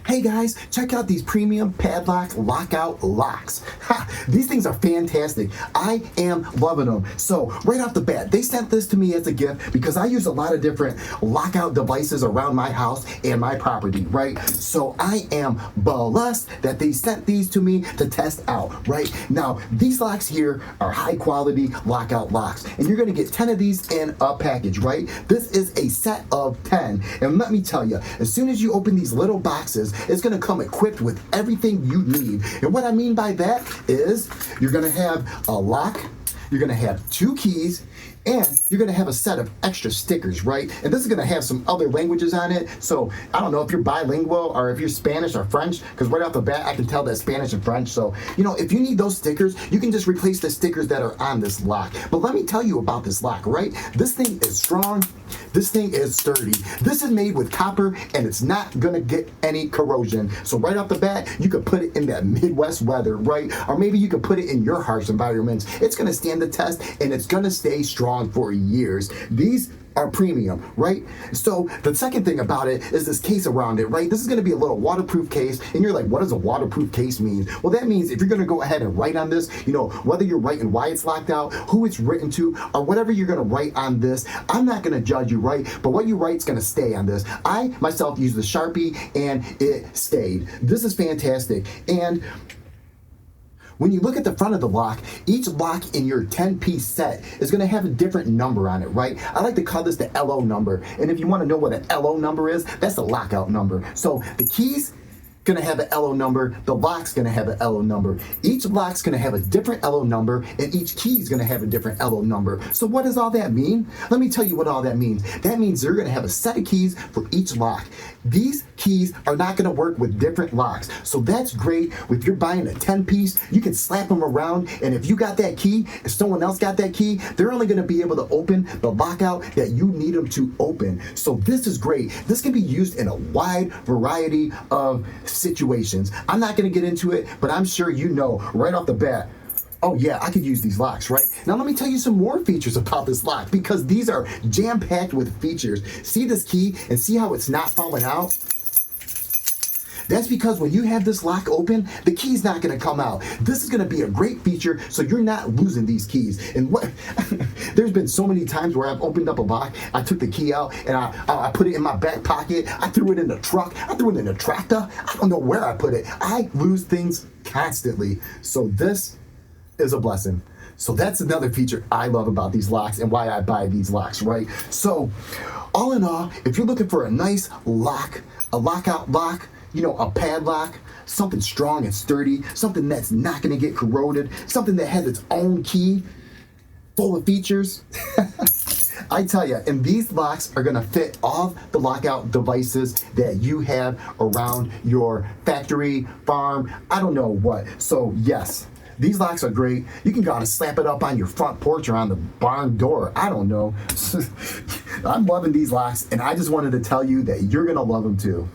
Hey guys, check out these premium padlock lockout locks. Ha, these things are fantastic. I am loving them. So right off the bat, they sent this to me as a gift because I use a lot of different lockout devices around my house and my property, right? So I am blessed that they sent these to me to test out, right? Now, these locks here are high quality lockout locks, and you're gonna get 10 of these in a package, right? This is a set of 10. And let me tell you, as soon as you open these little boxes, it's going to come equipped with everything you need. And what I mean by that is you're going to have a lock, you're going to have 2 keys, and you're going to have a set of extra stickers, right? And this is going to have some other languages on it. So I don't know if you're bilingual or if you're Spanish or French, because right off the bat, I can tell that Spanish and French. So, if you need those stickers, you can just replace the stickers that are on this lock. But let me tell you about this lock, right? This thing is strong. This thing is sturdy. This is made with copper, and it's not going to get any corrosion. So right off the bat, you could put it in that Midwest weather, right? Or maybe you could put it in your harsh environments. It's going to stand the test, and it's going to stay strong for years. These are premium, right? So the second thing about it is this case around it, right? This is going to be a little waterproof case, and you're like, what does a waterproof case mean? Well, that means if you're going to go ahead and write on this, whether you're writing why it's locked out, who it's written to, or whatever you're going to write on this, I'm not going to judge you, right? But what you write is going to stay on this. I myself used the Sharpie, and it stayed. This is fantastic. And when you look at the front of the lock, each lock in your 10-piece set is going to have a different number on it, right? I like to call this the LO number. And if you want to know what an LO number is, that's the lockout number. So the keys going to have an LO number, the lock's going to have an LO number. Each lock's going to have a different LO number, and each key's going to have a different LO number. So what does all that mean? Let me tell you what all that means. That means you're going to have a set of keys for each lock. These keys are not going to work with different locks. So that's great. If you're buying a 10-piece, you can slap them around, and if you got that key, if someone else got that key, they're only going to be able to open the lockout that you need them to open. So this is great. This can be used in a wide variety of situations. I'm not going to get into it, but I'm sure you know right off the bat, oh yeah, I could use these locks, right? Now let me tell you some more features about this lock, because these are jam-packed with features. See this key and see how it's not falling out? That's because when you have this lock open, the key's not going to come out. This is going to be a great feature, so you're not losing these keys. And there's been so many times where I've opened up a lock, I took the key out, and I put it in my back pocket, I threw it in the truck, I threw it in the tractor, I don't know where I put it. I lose things constantly. So this is a blessing. So that's another feature I love about these locks and why I buy these locks, right? So all in all, if you're looking for a nice lock, a lockout lock, a padlock, something strong and sturdy, something that's not going to get corroded, something that has its own key, full of features. I tell you, and these locks are going to fit all the lockout devices that you have around your factory, farm, I don't know what. So yes, these locks are great. You can go out and slap it up on your front porch or on the barn door. I don't know. I'm loving these locks, and I just wanted to tell you that you're going to love them too.